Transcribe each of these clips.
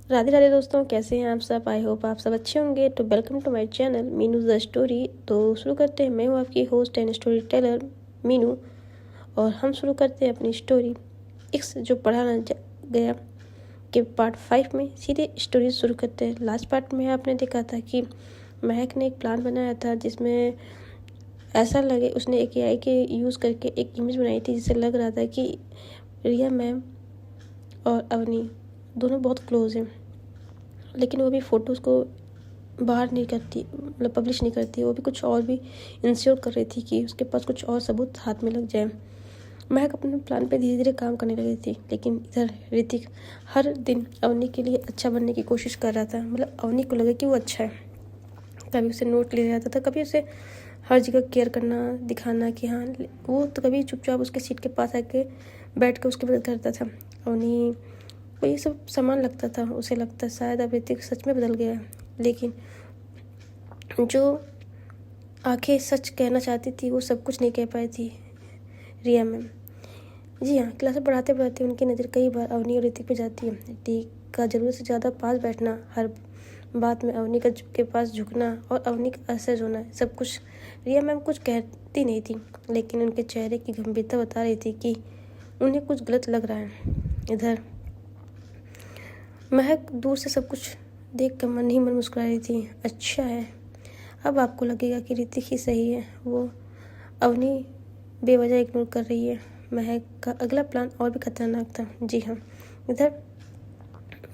राधे राधे दोस्तों, कैसे हैं आप सब। आई होप आप सब अच्छे होंगे। तो welcome to my channel Meenu the story. तो शुरू करते हैं। मैं हूँ आपकी host and story teller Meenu, और हम शुरू करते हैं अपनी स्टोरी इक्स जो पढ़ा गया के पार्ट 5 में सीधे स्टोरी शुरू करते हैं। लास्ट पार्ट में आपने देखा था कि महक ने एक प्लान बनाया था जिसमें ऐसा लगे उसने एक एआई के यूज़ करके एक इमेज बनाई थी जिससे लग रहा था कि रिया मैम और अवनी दोनों बहुत क्लोज हैं, लेकिन वो भी फ़ोटोज़ को बाहर नहीं करती, मतलब पब्लिश नहीं करती। वो भी कुछ और भी इंश्योर कर रही थी कि उसके पास कुछ और सबूत हाथ में लग जाए। महक अपने प्लान पे धीरे धीरे काम करने लगी थी, लेकिन इधर ऋतिक हर दिन अवनी के लिए अच्छा बनने की कोशिश कर रहा था। मतलब अवनी को लगे कि वो अच्छा है। कभी उसे नोट ले जाता था, कभी उसे हर जगह केयर करना, दिखाना कि हाँ वो, तो कभी चुपचाप उसके सीट के पास आके बैठ कर उसकी मदद करता था। अवनी को ये सब सामान लगता था, उसे लगता शायद अब ऋतिक सच में बदल गया है। लेकिन जो आंखें सच कहना चाहती थी वो सब कुछ नहीं कह पाई थी रिया मैम। जी हाँ, क्लास में पढ़ाते पढ़ाते उनकी नज़र कई बार अवनी और ऋतिक पे जाती है। ऋतिक का ज़रूरत से ज़्यादा पास बैठना, हर बात में अवनी के पास झुकना और अवनी का असहज होना, सब कुछ रिया मैम कुछ कहती नहीं थी, लेकिन उनके चेहरे की गंभीरता बता रही थी कि उन्हें कुछ गलत लग रहा है। इधर महक दूर से सब कुछ देख कर मन ही मन मुस्कुरा रही थी। अच्छा है, अब आपको लगेगा कि ऋतिक ही सही है, वो अवनी बेवजह इग्नोर कर रही है। महक का अगला प्लान और भी खतरनाक था। जी हाँ, इधर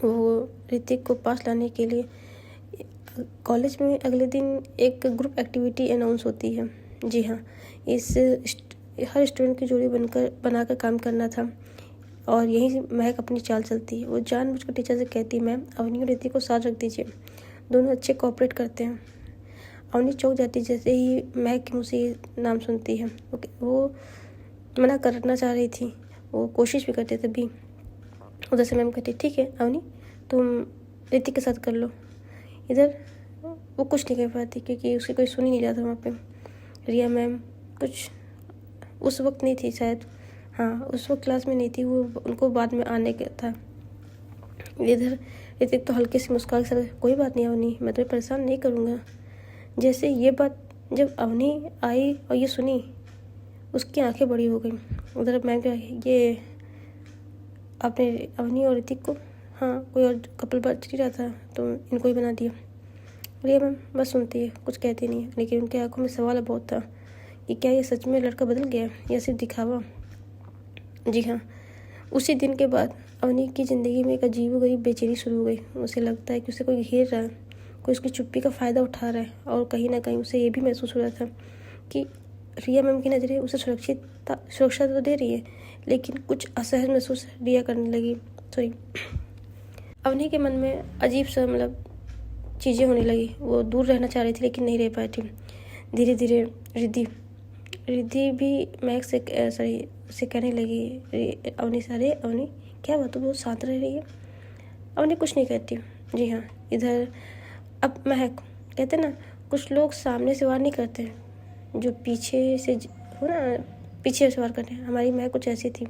वो ऋतिक को पास लाने के लिए कॉलेज में अगले दिन एक ग्रुप एक्टिविटी अनाउंस होती है। जी हाँ, हर स्टूडेंट की जोड़ी बनाकर काम करना था, और यही महक अपनी चाल चलती है। वो जानबूझकर टीचर से कहती है, मैम अवनी और ऋतिक को साथ रख दीजिए, दोनों अच्छे कोऑपरेट करते हैं। अवनी चौंक जाती जैसे ही महक के मुँह से ये नाम सुनती है। वो मना करना चाह रही थी, वो कोशिश भी करते, तभी उधर से मैम कहती, ठीक है अवनी, तुम ऋतिक के साथ कर लो। इधर वो कुछ नहीं कह पाती क्योंकि उसकी कोई सुन ही नहीं रहा था वहाँ पे। रिया मैम कुछ उस वक्त नहीं थी शायद, हाँ उस वक्त क्लास में नहीं थी, वो उनको बाद में आने का था। इधर ऋतिक तो हल्के से मुस्कुरा के, कोई बात नहीं अवनी, मैं तुम्हें परेशान नहीं करूँगा। जैसे ये बात जब अवनी आई और ये सुनी, उसकी आंखें बड़ी हो गई। उधर मैम क्या, ये आपने अवनी और ऋतिक को, हाँ कोई और कपल बच नहीं रहा था तो इनको ही बना दिया। रिया मैम बस सुनती है, कुछ कहती नहीं है, लेकिन उनकी आंखों में सवाल बहुत था कि क्या ये सच में लड़का बदल गया या सिर्फ दिखावा। जी हाँ, उसी दिन के बाद अवनी की ज़िंदगी में एक अजीबोगरीब बेचैनी शुरू हो गई। उसे लगता है कि उसे कोई घेर रहा है, कोई उसकी चुप्पी का फ़ायदा उठा रहा है, और कहीं ना कहीं उसे ये भी महसूस हो रहा था कि रिया मैम की नज़रें उसे सुरक्षा तो दे रही है, लेकिन कुछ असहज महसूस रिया करने लगी। सॉरी, अवनी के मन में अजीब सा मतलब चीज़ें होने लगी। वो दूर रहना चाह रही थी लेकिन नहीं रह पाई थी। धीरे धीरे रिद्धि भी महक से उसे कहने लगी, अवनी सारे अवनी क्या बात, तो बहुत शांत रह रही है। अवनी कुछ नहीं कहती। जी हाँ, इधर अब महक कहते ना, कुछ लोग सामने से वार नहीं करते, जो पीछे से हो ना, पीछे से वार करते हैं। हमारी महक कुछ ऐसी थी।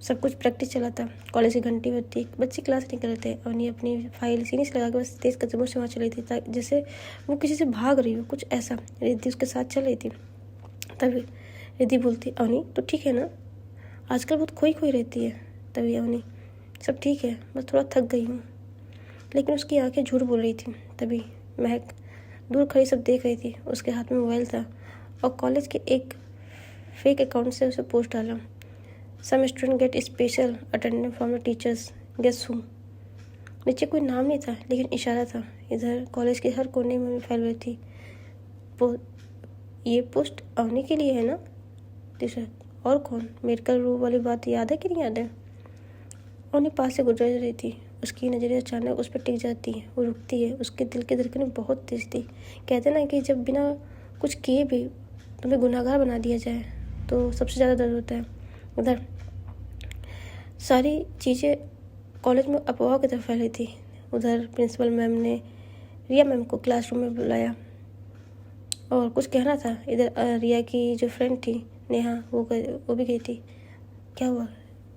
सब कुछ प्रैक्टिस चला था, कॉलेज की घंटी बजती, बच्चे क्लास नहीं कर रहे थे, अवनी अपनी फाइल सीने से लगा के बस तेज कदमों से वहाँ चल रही थी, जैसे वो किसी से भाग रही हो, कुछ ऐसा। रिद्धि उसके साथ चल रही थी। तभी रिद्धि बोलती, अवनी तो ठीक है ना, आजकल बहुत खोई खोई रहती है। तभी अवनी, सब ठीक है, बस थोड़ा थक गई हूँ। लेकिन उसकी आंखें झूठ बोल रही थी। तभी महक दूर खड़ी सब देख रही थी। उसके हाथ में मोबाइल था और कॉलेज के एक फेक अकाउंट से उसे पोस्ट डाला, some student get special attendance from the teachers, guess who. नीचे कोई नाम नहीं था लेकिन इशारा था। इधर कॉलेज के हर कोने में फैल रही थी, ये पोस्ट अवनी के लिए है ना। तीसरा, और कौन, मेडिकल रूम वाली बात याद है कि नहीं याद है। अवनी पास से गुजर रही थी, उसकी नज़रें अचानक उस पर टिक जाती हैं। वो रुकती है, उसके दिल की धड़कनें बहुत तेज थी। कहते ना कि जब बिना कुछ किए भी तुम्हें गुनहगार बना दिया जाए तो सबसे ज़्यादा दर्द होता है। उधर सारी चीज़ें कॉलेज में अफवाह की तरफ फैली थी। उधर प्रिंसिपल मैम ने रिया मैम को क्लासरूम में बुलाया और कुछ कहना था। इधर रिया की जो फ्रेंड थी नेहा, वो भी गई थी। क्या हुआ,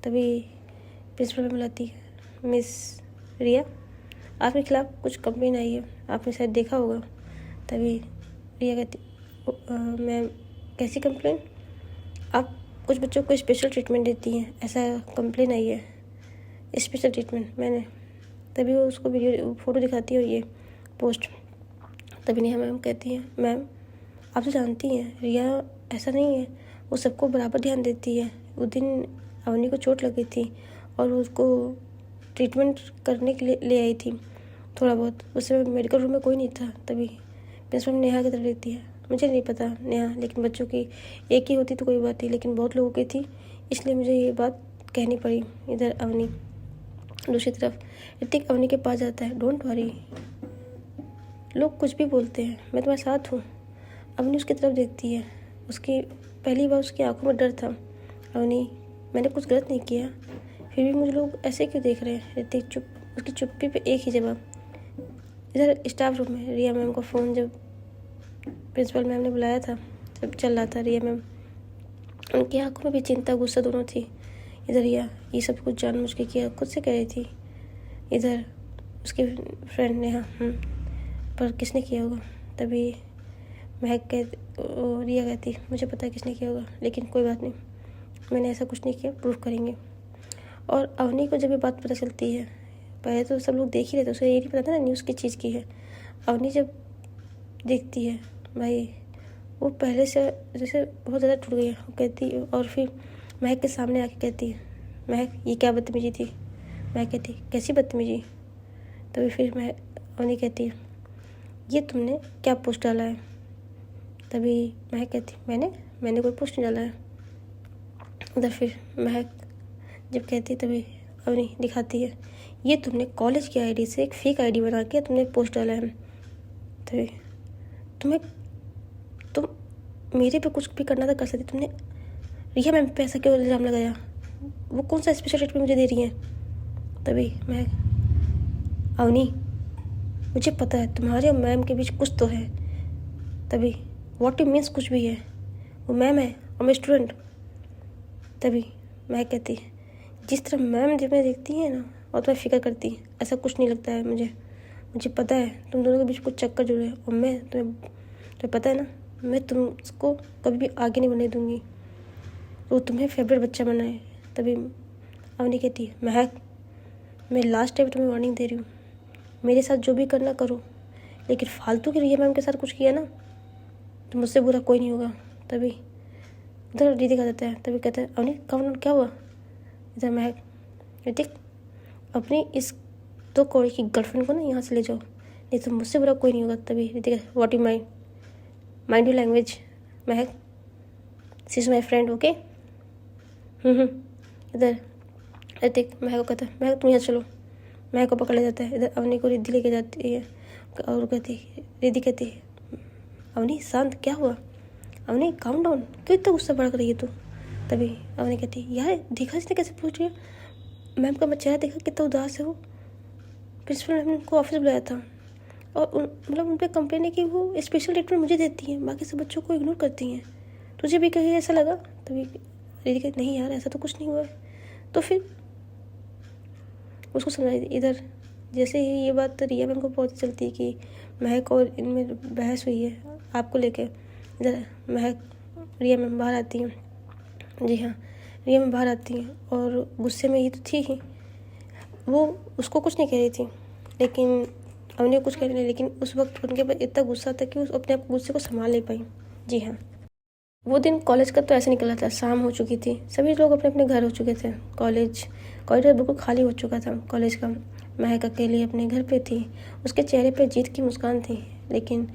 तभी प्रिंसिपल मैम बुलाती, मिस रिया, आपके खिलाफ़ कुछ कंप्लेन आई है, आपने शायद देखा होगा। तभी रिया कहती, मैम कैसी कंप्लेन? आप कुछ बच्चों को स्पेशल ट्रीटमेंट देती हैं, ऐसा कंप्लेन आई है। स्पेशल ट्रीटमेंट मैंने, तभी वो उसको वीडियो फ़ोटो दिखाती है और ये पोस्ट। तभी नेहा मैम कहती हैं, मैम आप तो जानती हैं रिया ऐसा नहीं है, वो सबको बराबर ध्यान देती है। उस दिन अवनी को चोट लगी थी और उसको ट्रीटमेंट करने के लिए ले आई थी थोड़ा बहुत, उस समय मेडिकल रूम में कोई नहीं था। तभी प्रिंसिपल नेहा की तरफ देखती है, मुझे नहीं पता नेहा, लेकिन बच्चों की एक ही होती तो कोई बात नहीं, लेकिन बहुत लोगों की थी, इसलिए मुझे ये बात कहनी पड़ी। इधर अवनी दूसरी तरफ ऋतिक अवनी के पास जाता है, डोंट वरी, लोग कुछ भी बोलते हैं, मैं तुम्हारे साथ हूँ। अवनी उसकी तरफ देखती है, उसकी पहली बार उसकी आंखों में डर था। अवनी, मैंने कुछ गलत नहीं किया, फिर भी मुझे लोग ऐसे क्यों देख रहे हैं? ऋतिक चुप, उसकी चुप्पी पे एक ही जवाब। इधर स्टाफ रूम में रिया मैम का फ़ोन जब प्रिंसिपल मैम ने बुलाया था, जब चल रहा था, रिया मैम, उनकी आंखों में भी चिंता गुस्सा दोनों थी। इधर रिया ये सब कुछ जानबूझ के किया, खुद से कह रही थी। इधर उसकी फ्रेंड नेहा, पर किसने किया होगा? तभी महक रिया कहती, मुझे पता है किसने किया होगा, लेकिन कोई बात नहीं, मैंने ऐसा कुछ नहीं किया, प्रूफ करेंगे। और अवनी को जब ये बात पता चलती है, पहले तो सब लोग देख ही रहे थे, उसे ये नहीं पता था ना न्यूज़ की चीज़ की है। अवनी जब देखती है, भाई वो पहले से जैसे बहुत ज़्यादा टूट गई है, वो कहती, और फिर महक के सामने आके कहती है, महक ये क्या बदतमीजी थी? महक कहती, कैसी बदतमीजी? तभी फिर अवनी कहती है, ये तुमने क्या पोस्ट डाला है? तभी महक कहती, मैंने कोई पोस्ट नहीं डाला है। उधर फिर महक जब कहती, तभी अवनी दिखाती है, ये तुमने कॉलेज की आईडी से एक फेक आईडी बना के तुमने पोस्ट डाला है। तभी तुम मेरे पे कुछ भी करना था कर सकती, तुमने रिया मैम पे ऐसा क्यों इल्ज़ाम लगाया? वो कौन सा स्पेशल ट्रीटमेंट मुझे दे रही है? तभी महक, अवनी मुझे पता है तुम्हारे और मैम के बीच कुछ तो है। तभी व्हाट यू मीन्स कुछ भी है? वो मैम है और मैं स्टूडेंट। तभी मैं कहती, जिस तरह मैम जब मैं देखती है ना और तुम्हें फिक्र करती, ऐसा कुछ नहीं लगता है मुझे पता है तुम दोनों के बीच कुछ चक्कर जुड़े है, और मैं तुम्हें पता है ना, मैं तुमको कभी भी आगे नहीं बढ़ने दूंगी, वो तुम्हें फेवरेट बच्चा बनाए। तभी अवनी कहती है, महक मैं लास्ट टाइम तुम्हें वार्निंग दे रही हूँ, मेरे साथ जो भी करना करो, लेकिन फालतू की रिया मैम के साथ कुछ किया ना तो मुझसे बुरा कोई नहीं होगा। तभी इधर दीदी का देता है, तभी कहता है, अवनी कौन क्या हुआ? इधर महक, ऋतिक अपनी इस 2 करोड़ की गर्लफ्रेंड को ना यहाँ से ले जाओ, नहीं तो मुझसे बुरा कोई नहीं होगा। तभी Hrithik, what you mind you language? Mahak, she is my friend, okay. इधर ऋतिक महक को कहता है, महक तुम यहाँ चलो। महक को पकड़ ले जाता है। इधर अवनी को रिद्धि लेके जाती है और रिद्धि कहती है, अवनी शांत, क्या हुआ? अवनी काम डाउन, क्यों इतना गुस्सा बढ़ रही है तू? तभी अवनी कहती है, यार देखा इसने कैसे पूछ रही है, मैम का मैं चेहरा देखा कितना उदास है वो। प्रिंसिपल मैम ने उनको ऑफिस बुलाया था और मतलब उन पर कंप्लेन है कि वो स्पेशल ट्रीटमेंट मुझे देती हैं, बाकी सब बच्चों को इग्नोर करती हैं। तुझे भी कहीं ऐसा लगा? तभी दीदी कहती, नहीं यार ऐसा तो कुछ नहीं हुआ है। तो फिर उसको समझाई। इधर जैसे ही ये बात रिया मैम को पता चलती है कि महक और इनमें बहस हुई है आपको लेके, इधर महक रिया मैम बाहर आती हैं। जी हाँ, रिया मैम बाहर आती हैं और गुस्से में ये तो थी ही, वो उसको कुछ नहीं कह रही थी, लेकिन अवनी कुछ कह रही नहीं, लेकिन उस वक्त उनके पास इतना गुस्सा था कि उस अपने आप गुस्से को संभाल नहीं पाई। जी हाँ, वो दिन कॉलेज का तो ऐसे निकला था, शाम हो चुकी थी, सभी लोग अपने अपने घर हो चुके थे, कॉरिडोर बिल्कुल खाली हो चुका था कॉलेज का। महक अकेली अपने घर पे थी, उसके चेहरे पे जीत की मुस्कान थी, लेकिन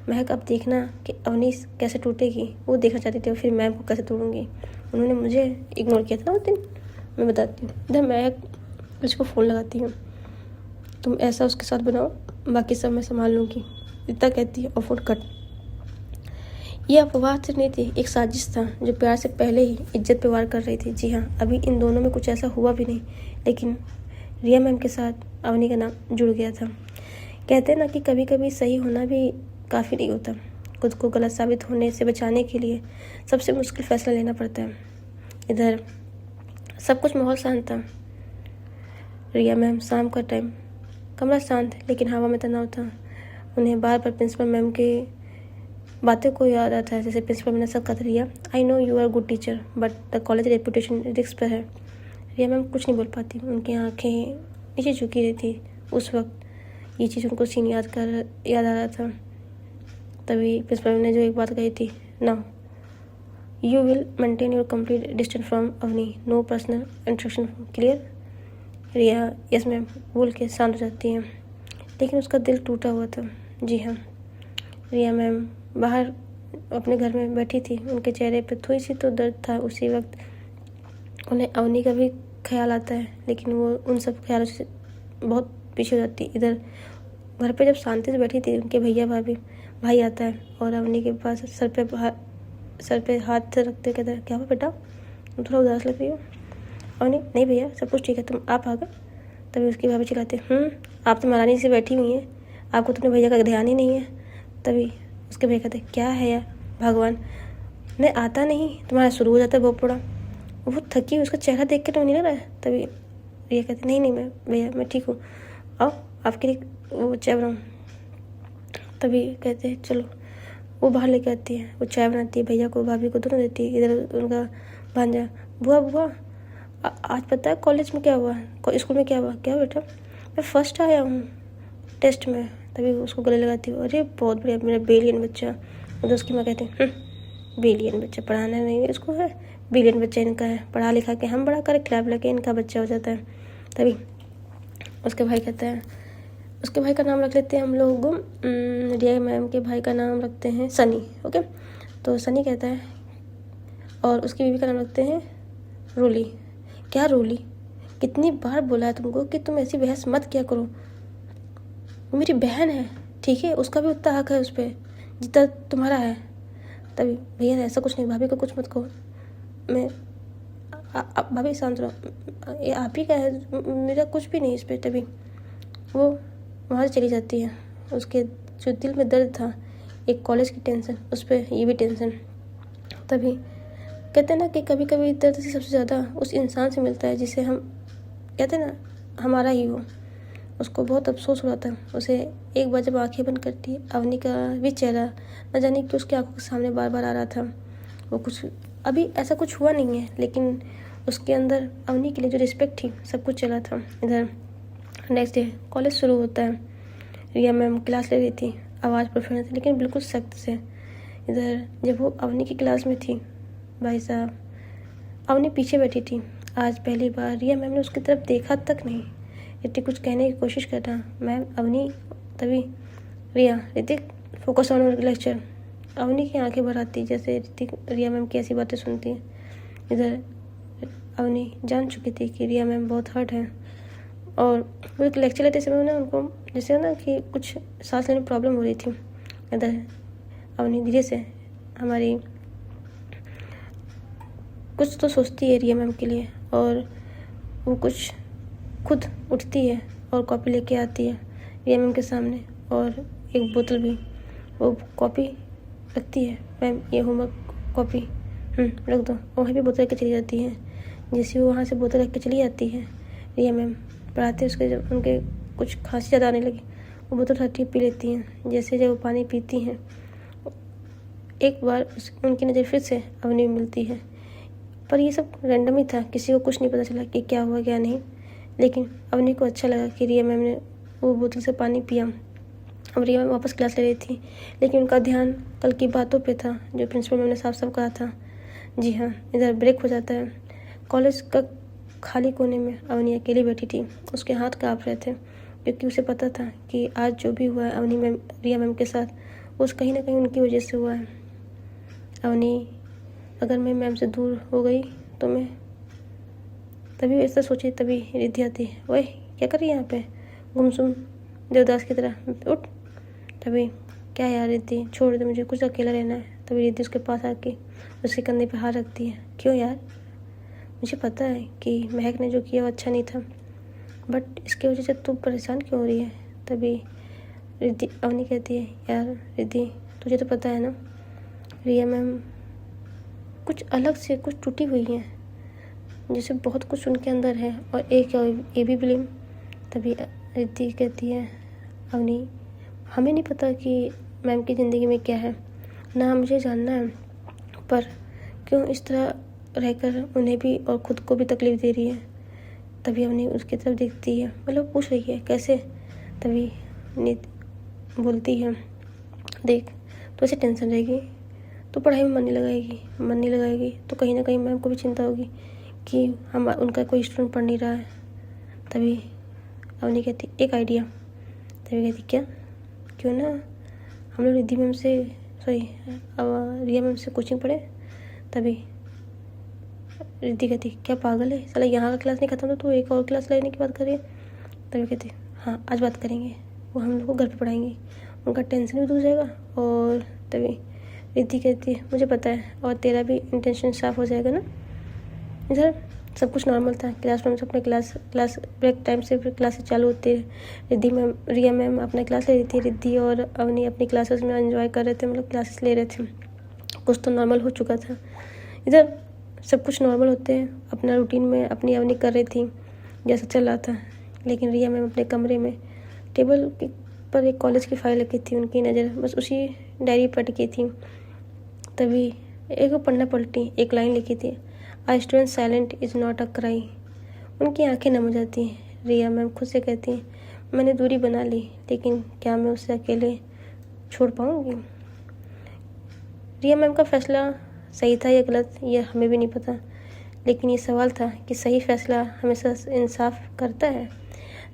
महक अब देखना कि अवनी कैसे टूटेगी वो देखना चाहती थी, और फिर मैम को कैसे तोड़ूंगी। उन्होंने मुझे इग्नोर किया था ना उस दिन, मैं बताती हूँ। इधर महक उसको फ़ोन लगाती हूँ, तुम ऐसा उसके साथ बनाओ, बाकी सब मैं संभाल लूँगी, इतना कहती है और फ़ोन कट। ये अफवाह सिर्फ नहीं थी, एक साजिश था जो प्यार से पहले ही इज्जत पे वार कर रही थी। जी हाँ, अभी इन दोनों में कुछ ऐसा हुआ भी नहीं, लेकिन रिया मैम के साथ अवनी का नाम जुड़ गया था। कहते हैं ना कि कभी कभी सही होना भी काफ़ी नहीं होता, खुद को गलत साबित होने से बचाने के लिए सबसे मुश्किल फैसला लेना पड़ता है। इधर सब कुछ माहौल शांत था। रिया मैम शाम का टाइम कमरा शांत लेकिन हवा में तनाव था। उन्हें बार बार प्रिंसिपल मैम की बातें को याद आता है, जैसे प्रिंसिपल मैम ने सब कहा था, Riya I know you are good teacher but the college reputation risk पर है। रिया मैम कुछ नहीं बोल पाती, उनकी आंखें नीचे झुकी रही थी। उस वक्त ये चीज़ उनको सीन याद आ रहा था। तभी प्रिंसिपल मैम ने जो एक बात कही थी, now you will maintain your complete distance from Avni, no personal interaction, clear. Riya yes ma'am बोल के शांत हो जाती है, लेकिन उसका दिल टूटा हुआ था। जी हाँ, रिया मैम बाहर अपने घर में बैठी थी, उनके चेहरे पर थोड़ी सी तो दर्द था। उसी वक्त उन्हें अवनी का भी ख्याल आता है, लेकिन वो उन सब ख्यालों से बहुत पीछे हो जाती। इधर घर पे जब शांति से बैठी थी, उनके भाई आता है और अवनी के पास सर पे हाथ रखते कहता है, क्या हुआ बेटा, तुम थोड़ा उदास लग रही हो। अवनी, नहीं भैया सब कुछ ठीक है, तुम आप आ गए। तभी उसकी भाभी चिल्लाते, आप तो महारानी से बैठी हुई हैं, आपको तो अपने भैया का ध्यान ही नहीं है। तभी उसके भैया कहते, क्या है यार भगवान, नहीं आता नहीं, तुम्हारा शुरू हो जाता है भोपड़ा। वो थकी, उसका चेहरा देख के तो नहीं लग रहा है। तभी रिया कहती, नहीं मैं भैया मैं ठीक हूँ, आओ आपके लिए वो चाय बनाऊँ। तभी कहते हैं चलो, वो बाहर लेके आती है, वो चाय बनाती है, भैया को भाभी को दोनों देती है। इधर उनका भांजा, बुआ आज पता है कॉलेज में क्या हुआ, स्कूल में क्या हुआ। क्या बेटा, मैं फर्स्ट आया हूँ टेस्ट में। तभी उसको गले लगाती हूँ, अरे बहुत बढ़िया मेरा बेलियन बच्चा। उधर उसकी माँ कहती है, बेलियन बच्चा, पढ़ाना नहीं इसको है, बेलियन बच्चा इनका है, पढ़ा लिखा के हम बड़ा करें, खिला पिला के इनका बच्चा हो जाता है। तभी उसके भाई कहता है, उसके भाई का नाम रख लेते हैं हम लोग, रिया मैम के भाई का नाम रखते हैं सनी। ओके, तो सनी कहता है, और उसकी बीवी का नाम रखते हैं रोली। क्या रोली, कितनी बार बोला है तुमको कि तुम ऐसी बहस मत किया करो, मेरी बहन है, ठीक है, उसका भी उतना हक है उस पर जितना तुम्हारा है। तभी भैया ऐसा कुछ नहीं, भाभी को कुछ मत कहो, मैं भाभी शांत रहो, ये आप ही का है, मेरा कुछ भी नहीं इस पर। तभी वो वहाँ से चली जाती है। उसके जो दिल में दर्द था, एक कॉलेज की टेंशन, उस पर ये भी टेंशन। तभी कहते हैं ना कि कभी कभी दर्द से सबसे ज़्यादा उस इंसान से मिलता है जिसे हम कहते हैं ना हमारा ही हो। उसको बहुत अफसोस हो रहा था। उसे एक बार जब आंखें बंद करती, अवनी का भी चेहरा न जाने कि उसकी आंखों के सामने बार बार आ रहा था। वो कुछ अभी ऐसा कुछ हुआ नहीं है, लेकिन उसके अंदर अवनी के लिए जो रिस्पेक्ट थी सब कुछ चला था। इधर नेक्स्ट डे कॉलेज शुरू होता है। रिया मैम क्लास ले रही थी, आवाज़ प्रोफेशनल थी लेकिन बिल्कुल सख्त से। इधर जब वो अवनी की क्लास में थी, भाई साहब अवनी पीछे बैठी थी। आज पहली बार रिया मैम ने उसकी तरफ देखा तक नहीं। ऋतिक कुछ कहने की कोशिश कर रहा, मैम अवनी। तभी Riya, Hrithik focus on lecture. Avni की आंखें भर आती जैसे ऋतिक रिया मैम की ऐसी बातें सुनती है। इधर अवनी जान चुकी थी कि रिया मैम बहुत हर्ट है, और वो एक लेक्चर लेते समय ना उनको जैसे ना कि कुछ सांस लेने में प्रॉब्लम हो रही थी। इधर अवनी धीरे से हमारी कुछ तो सोचती है रिया मैम के लिए, और वो कुछ खुद उठती है और कॉपी लेके आती है रिया मैम के सामने, और एक बोतल भी। वो कॉपी रखती है, मैम ये होमवर्क कॉपी रख दो। वहीं भी बोतल रख के चली जाती है। जैसे वो वहाँ से बोतल रख के चली जाती है, रिया मैम पढ़ाते उसके जब उनके कुछ खांसी ज़्यादा आने लगी, वो बोतल उठाती पी लेती हैं। जैसे जब वो पानी पीती हैं, एक बार उनकी नज़र फिर से अवनी में मिलती है। पर ये सब रैंडम ही था, किसी को कुछ नहीं पता चला कि क्या हुआ क्या नहीं। लेकिन अवनी को अच्छा लगा कि रिया मैम ने वो बोतल से पानी पिया। अब रिया मैम वापस क्लास ले रही थी, लेकिन उनका ध्यान कल की बातों पे था जो प्रिंसिपल मैम ने साफ साफ कहा था। जी हाँ, इधर ब्रेक हो जाता है। कॉलेज का खाली कोने में अवनी अकेली बैठी थी। उसके हाथ काँप रहे थे, क्योंकि उसे पता था कि आज जो भी हुआ है अवनी मैम रिया मैम के साथ, वो कहीं ना कहीं उनकी वजह से हुआ है। अवनी, अगर मैं मैम से दूर हो गई तो मैं, तभी ऐसा सोची। तभी रिद्धि आती है, वही क्या कर रही है यहाँ पे गुमसुम देवदास की तरह, उठ। तभी क्या यार रिद्धि, छोड़ दे मुझे, कुछ अकेला रहना है। तभी रिद्धि उसके पास आके उसके कंधे पे हाथ रखती है, क्यों यार, मुझे पता है कि महक ने जो किया वो अच्छा नहीं था, बट इसकी वजह से तू परेशान क्यों हो रही है। तभी रिद्धि अवनी कहती है, यार रिद्धि तुझे तो पता है ना, रिया मैम कुछ अलग से कुछ टूटी हुई है, जैसे बहुत कुछ उनके अंदर है, और एक ये भी ब्लेम। तभी रिद्धि कहती है अवनी हमें नहीं पता कि मैम की ज़िंदगी में क्या है, ना मुझे जानना है, पर क्यों इस तरह रहकर उन्हें भी और ख़ुद को भी तकलीफ़ दे रही है। तभी अवनी उसकी तरफ देखती है, मतलब पूछ रही है कैसे। तभी नीत बोलती है देख तो ऐसे टेंशन रहेगी तो पढ़ाई में मन नहीं लगाएगी तो कहीं ना कहीं मैम को भी चिंता होगी कि हम उनका कोई स्टूडेंट पढ़ नहीं रहा है। तभी अवनी कहती एक आइडिया। तभी कहती क्या, क्यों ना हम लोग रिद्धि मैम से रिया मैम से कोचिंग पढ़े। तभी रिद्धि कहती क्या पागल है साला, यहाँ का क्लास नहीं खत्म तो तू एक और क्लास लेने की बात कर रही है। तभी कहती हाँ आज बात करेंगे, वो हम लोग को घर पे पढ़ाएंगे, उनका टेंशन भी दूर जाएगा। और तभी रिद्धि कहती है मुझे पता है और तेरा भी इंटेंशन साफ हो जाएगा ना। इधर सब कुछ नॉर्मल था, क्लासरूम से अपने क्लास ब्रेक टाइम से फिर क्लासेस चालू होती है। रिया मैम अपना क्लास ले रही थी, रिद्धि और अवनी अपनी क्लासेस में एंजॉय कर रहे थे, मतलब क्लासेस ले रहे थे। कुछ तो नॉर्मल हो चुका था। इधर सब कुछ नॉर्मल होते हैं, अपना रूटीन में अपनी अवनी कर रही थी जैसा चल रहा था। लेकिन रिया मैम अपने कमरे में टेबल पर एक कॉलेज की फाइल रखी थी, उनकी नज़र बस उसी डायरी पर टिकी थी। तभी एक पन्ना पलटी, एक लाइन लिखी थी I student silent is not a cry. उनकी आंखें नम हो जाती हैं। रिया मैम खुद से कहती हैं मैंने दूरी बना ली, लेकिन क्या मैं उसे अकेले छोड़ पाऊँगी। रिया मैम का फैसला सही था या गलत ये हमें भी नहीं पता, लेकिन ये सवाल था कि सही फैसला हमेशा इंसाफ करता है।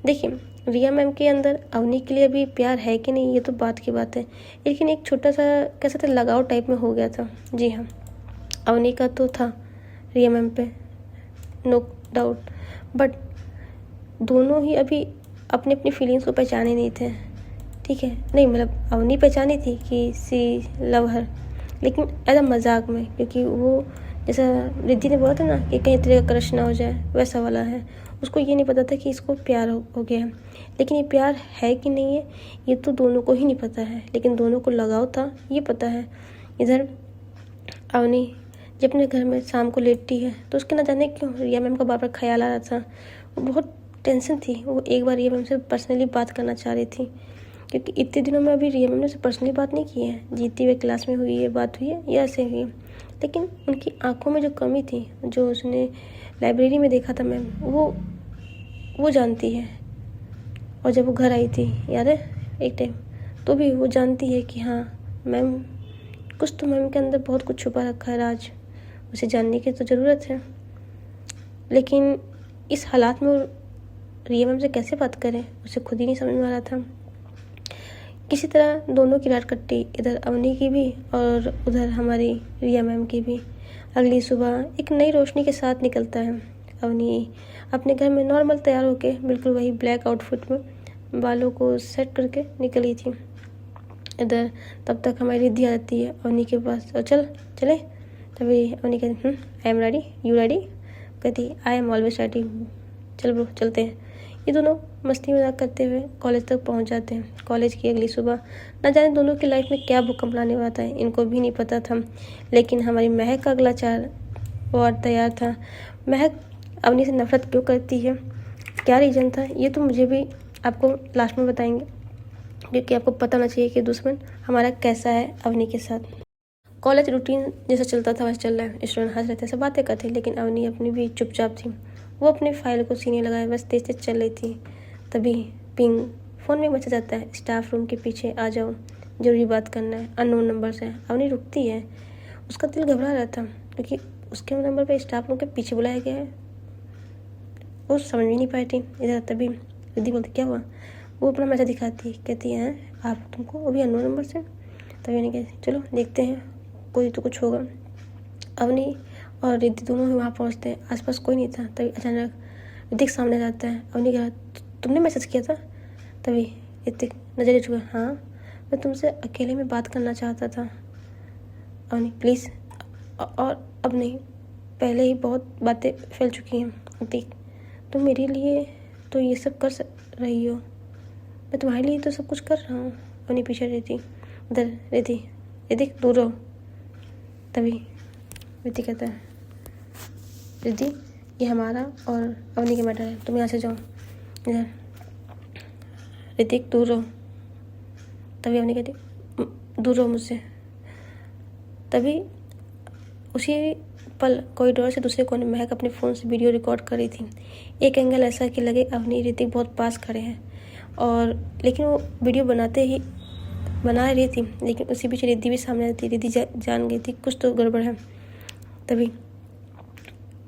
देखिए रिया मैम के अंदर अवनी के लिए अभी प्यार है कि नहीं ये तो बात की बात है, लेकिन एक छोटा सा कह सकते लगाव टाइप में हो गया था। जी हाँ, अवनी का तो था रिया मैम पे, नो डाउट, बट दोनों ही अभी अपनी अपनी फीलिंग्स को पहचाने नहीं थे। ठीक है, नहीं मतलब अवनी पहचानी थी कि सी लव हर, लेकिन एज अ मजाक में, क्योंकि वो जैसा रिद्धि ने बोला था ना कि कहीं तरह का क्रश ना हो जाए, वैसा वाला है। उसको ये नहीं पता था कि इसको प्यार हो गया है, लेकिन ये प्यार है कि नहीं है ये तो दोनों को ही नहीं पता है, लेकिन दोनों को लगाव था ये पता है। इधर अवनी जब अपने घर में शाम को लेटती है तो उसके न जाने क्यों रिया मैम का बार बार ख्याल आ रहा था। वो बहुत टेंशन थी, वो एक बार रिया मैम से पर्सनली बात करना चाह रही थी, क्योंकि इतने दिनों में अभी रिया मैम ने उससे पर्सनली बात नहीं की है। जीती हुए क्लास में हुई है बात हुई है या ऐसे हुई है, लेकिन उनकी आंखों में जो कमी थी, जो उसने लाइब्रेरी में देखा था मैम, वो जानती है। और जब वो घर आई थी याद है एक टाइम, तो भी वो जानती है कि हाँ मैम कुछ तो मैम के अंदर बहुत कुछ छुपा रखा है राज, उसे जानने की तो ज़रूरत है। लेकिन इस हालात में वो रिया मैम से कैसे बात करें उसे खुद ही नहीं समझ में आ रहा था। किसी तरह दोनों की रात कट्टी, इधर अवनी की भी और उधर हमारी रिया मैम की भी। अगली सुबह एक नई रोशनी के साथ निकलता है। अवनी अपने घर में नॉर्मल तैयार होके बिल्कुल वही ब्लैक आउटफिट में बालों को सेट करके निकली थी। इधर तब तक हमारी रिद्धि आ जाती है अवनी के पास और चले। तभी अवनी कहती I am ready, you ready? कहती आई एम ऑलवेज रेडी, चल ब्रो चलते हैं। ये दोनों मस्ती मजाक करते हुए कॉलेज तक पहुंच जाते हैं। कॉलेज की अगली सुबह न जाने दोनों की लाइफ में क्या भूकंप लाने वाला था, इनको भी नहीं पता था। लेकिन हमारी महक का अगला वार तैयार था। महक अवनी से नफरत क्यों करती है, क्या रीज़न था, ये तो मुझे भी आपको लास्ट में बताएंगे, क्योंकि आपको पता होना चाहिए कि दुश्मन हमारा कैसा है अवनी के साथ। कॉलेज रूटीन जैसा चलता था वैसे चल रहा है। स्टूडेंट हंस रहे थे, सब बातें करते, लेकिन अवनी अपनी भी चुपचाप थी। वो अपनी फाइल को सीने लगाए बस तेज तेज चल रही थी। तभी पिंग फ़ोन में मैसेज आता है स्टाफ रूम के पीछे आ जाओ, ज़रूरी बात करना है, अननोन नंबर से। अवनी रुकती है, उसका दिल घबरा रहा था क्योंकि उसके नंबर पर स्टाफ रूम के पीछे बुलाया गया है। वो समझ भी नहीं पाई थी। इधर तभी रिद्धि बोलती क्या हुआ, वो अपना मैसेज दिखाती है, कहती है आप तुमको अभी अननोन नंबर से। तभी उन्हें कहती चलो देखते हैं कोई तो कुछ होगा। अवनी और रिद्धि दोनों ही वहाँ पहुँचते हैं, आसपास कोई नहीं था। तभी अचानक ऋतिक सामने जाता है। अवनी कहा तुमने मैसेज किया था? तभी ऋतिक नजर चुका, हाँ मैं तुमसे अकेले में बात करना चाहता था। अवनी प्लीज़, और अब नहीं, पहले ही बहुत बातें फैल चुकी हैं। ऋतिक तुम मेरे लिए तो ये सब कर रही हो, मैं तुम्हारे लिए तो सब कुछ कर रहा हूँ। अवनी पीछे रहती, इधर ऋतिक दूर रहो। तभी ऋतिक कहता है रिद्धि ये हमारा और अवनी का मैटर है, तुम यहाँ से जाओ। इधर ऋतिक दूर रहो। तभी अवनी कहती दूर रहो मुझसे। तभी उसी पल कॉरिडोर से दूसरे कोने में महक अपने फ़ोन से वीडियो रिकॉर्ड कर रही थी। एक एंगल ऐसा कि लगे अवनी ऋतिक बहुत पास खड़े हैं, और लेकिन वो वीडियो बना रही थी, लेकिन उसी बीच रिद्धि भी सामने आई थी। रिद्धि जान गई थी कुछ तो गड़बड़ है। तभी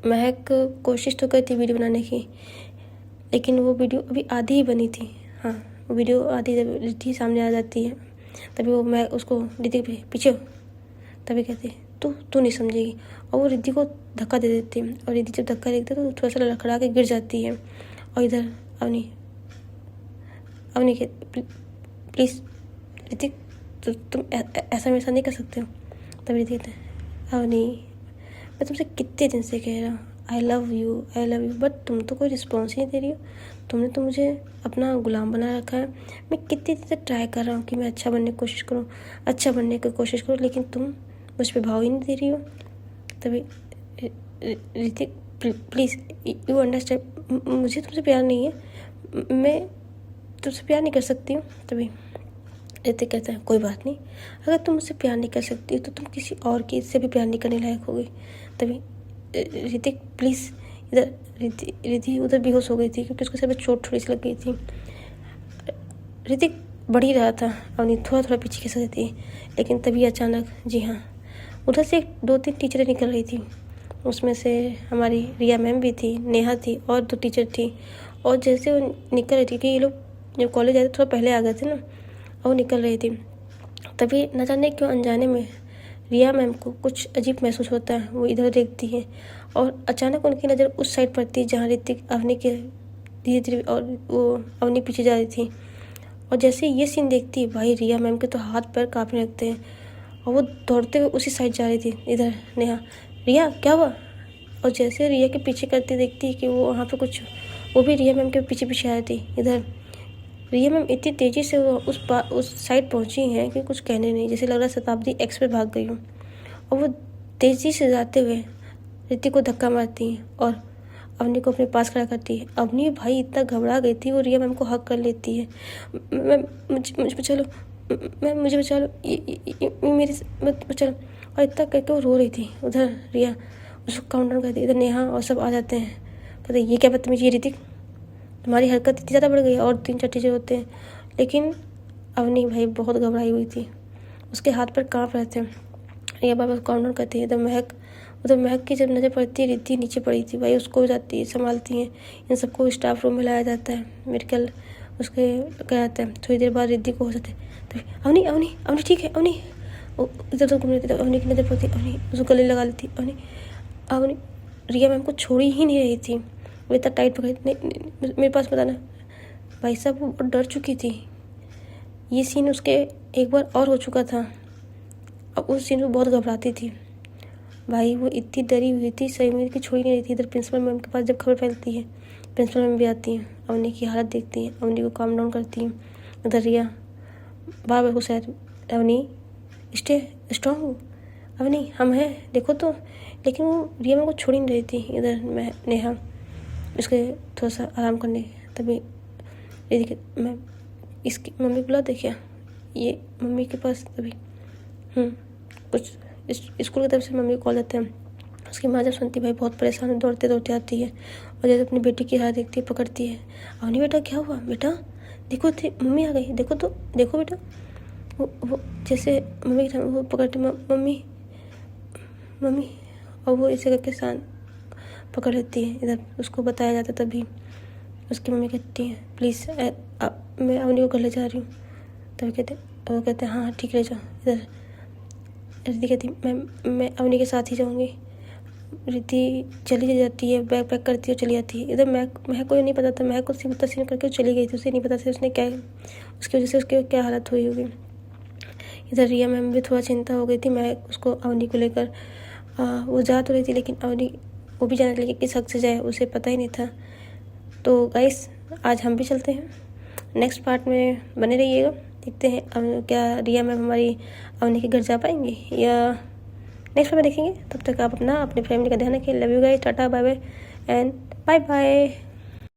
महक कोशिश तो करती वीडियो बनाने की, लेकिन वो वीडियो अभी आधी ही बनी थी। हाँ, वो वीडियो आधी जब रिद्धि सामने आ जाती है, तभी वो मैं उसको रिद्धि के पीछे हो, तभी कहती तू नहीं समझेगी, और वो रिद्धि को धक्का दे देती है। और रिद्धि जब धक्का देती है तो थोड़ा सा लड़खड़ा के गिर जाती है। और इधर अवनी के प्लीज़ ऋतिक तुम ऐसा मेरे साथ नहीं कर सकते हो। तभी ऋतिक कहते हैं अवनी मैं तुमसे कितने दिन से कह रहा हूँ आई लव यू, बट तुम तो कोई रिस्पॉन्स ही नहीं दे रही हो। तुमने तो मुझे अपना गुलाम बना रखा है। मैं कितने दिन से ट्राई कर रहा हूँ कि मैं अच्छा बनने की कोशिश करूँ, लेकिन तुम मुझ पर भाव ही नहीं दे रही हो। तभी ऋतिक प्लीज़ यू अंडरस्टैंड, मुझे तुमसे प्यार नहीं है, मैं तुमसे प्यार नहीं कर सकती हूँ। तभी ऋतिक कहता है कोई बात नहीं, अगर तुम मुझसे प्यार नहीं कर सकती तो तुम किसी और की से भी प्यार नहीं करने लायक होगी। तभी ऋतिक प्लीज़ इधर रिद्धि उधर बेहोश हो गई थी, क्योंकि उसके सर में चोट थोड़ी सी लग गई थी। ऋतिक बढ़ ही रहा था, अवनी थोड़ा पीछे खिसक गई थी, लेकिन तभी अचानक जी हाँ उधर से 2-3 टीचरें निकल रही थी। उसमें से हमारी रिया मैम भी थी, नेहा थी और 2 टीचर थी। और जैसे वो निकल रही थी कि ये लोग जब कॉलेज आए थोड़ा पहले आ गए थे ना, और वो निकल रही थी, तभी न जाने क्यों अनजाने में रिया मैम को कुछ अजीब महसूस होता है। वो इधर देखती है और अचानक उनकी नज़र उस साइड पड़ती है जहाँ ऋतिक अवनी के धीरे धीरे और वो अवनी पीछे जा रही थी। और जैसे ये सीन देखती है भाई रिया मैम के तो हाथ पैर काँपने लगते हैं, और वो दौड़ते हुए उसी साइड जा रही थी। इधर नेहा रिया क्या हुआ, और जैसे रिया के पीछे करती देखती है कि वो वहाँ पे कुछ वो भी रिया मैम के पीछे पीछे आ रही थी। इधर रिया मैम इतनी तेज़ी से उस साइड पहुँची हैं कि कुछ कहने नहीं, जैसे लग रहा है शताब्दी एक्सप्रेस भाग गई हूँ। और वो तेज़ी से जाते हुए ऋतिक को धक्का मारती हैं और अवनी को अपने पास खड़ा करती है। अवनी भाई इतना घबरा गई थी, वो रिया मैम को हक कर लेती है। मैम मुझे बचा लो, मैम मुझे बचा लो, मेरे बचा लो, और इतना करके वो रो रही थी। उधर रिया उसको काउंट डाउन करती है, इधर नेहा और सब आ जाते हैं, कहते ये क्या बदतमीजी है ऋतिक, तुम्हारी हरकत इतनी ज़्यादा बढ़ गई है। और 3-4 टीचर होते हैं, लेकिन अवनी भाई बहुत घबराई हुई थी, उसके हाथ पर काँप रहे थे। रिया बार काउंट डाउन करती है। उधर महक की जब नज़र पड़ती है रिद्धि नीचे पड़ी थी भाई, उसको जाती है संभालती हैं। इन सबको स्टाफ रूम में लाया जाता है, मेडिकल उसके कराता है। थोड़ी देर बाद रिद्धि को हो जाता है, तो अवनी ठीक है, अवनी इधर उधर घूमने देती, अवनी की नज़र पड़ती, अवनी उसको गले लगा लेती। अवनी रिया मैम को छोड़ी ही नहीं रही थी, वो इतना टाइट पकड़ी, नहीं मेरे पास बताना। भाई साहब वो बहुत डर चुकी थी। ये सीन उसके एक बार और हो चुका था, अब उस सीन में बहुत घबराती थी भाई, वो इतनी डरी हुई थी सही में कि छोड़ ही नहीं रही थी। इधर प्रिंसिपल मैम के पास जब खबर फैलती है, प्रिंसिपल मैम भी आती हैं, अवनी की हालत देखती हैं, अवनी को काम डाउन करती हैं। इधर रिया बार बार को शायद अवनी स्टे स्ट्रॉन्ग, अवनी हम हैं देखो तो, लेकिन वो रिया मैम को छोड़ ही नहीं रही थी। इधर मैं नेहा उसके थोड़ा सा आराम करने, तभी मैं इसकी मम्मी बुला दे क्या, ये मम्मी के पास। तभी कुछ स्कूल की तरफ से मम्मी को कॉल देते हैं। उसकी माँ जब सुनती भाई बहुत परेशान दौड़ते दौड़ते आती है, और जैसे अपनी बेटी की हाथ देखती है पकड़ती है। अवनी बेटा क्या हुआ बेटा, देखो थे मम्मी आ गई, देखो तो देखो बेटा। वो जैसे मम्मी वो पकड़ते मम्मी और वो इसे करके शांत पकड़ लेती है। इधर उसको बताया जाता, तभी उसकी मम्मी कहती है प्लीज़ मैं अवनी को घर ले जा रही हूँ। तभी वो कहते हैं हाँ ठीक ले जाओ। इधर रिद्धि कहती मैं अवनी के साथ ही जाऊँगी। रिद्धि चली जाती है, बैग पैक करती है और चली जाती है। इधर महक को नहीं पता था, महक को सिर्फ तस्वीर करके चली गई थी, उसे नहीं पता था उसने क्या उसकी वजह से उसकी क्या हालत हुई होगी। इधर रिया मैम भी थोड़ा चिंता हो गई थी महक उसको अवनी को लेकर, वो जा तो रही थी, लेकिन अवनी वो भी जाने लगी किस हक से जाए उसे पता ही नहीं था। तो गाइस आज हम भी चलते हैं, नेक्स्ट पार्ट में बने रहिएगा, देखते हैं क्या रिया मैम हमारी अवनी के घर जा पाएंगी या नेक्स्ट पार्ट में देखेंगे। तब तक आप अपने फैमिली का ध्यान रखिए। Love you guys, tata bye bye and bye bye.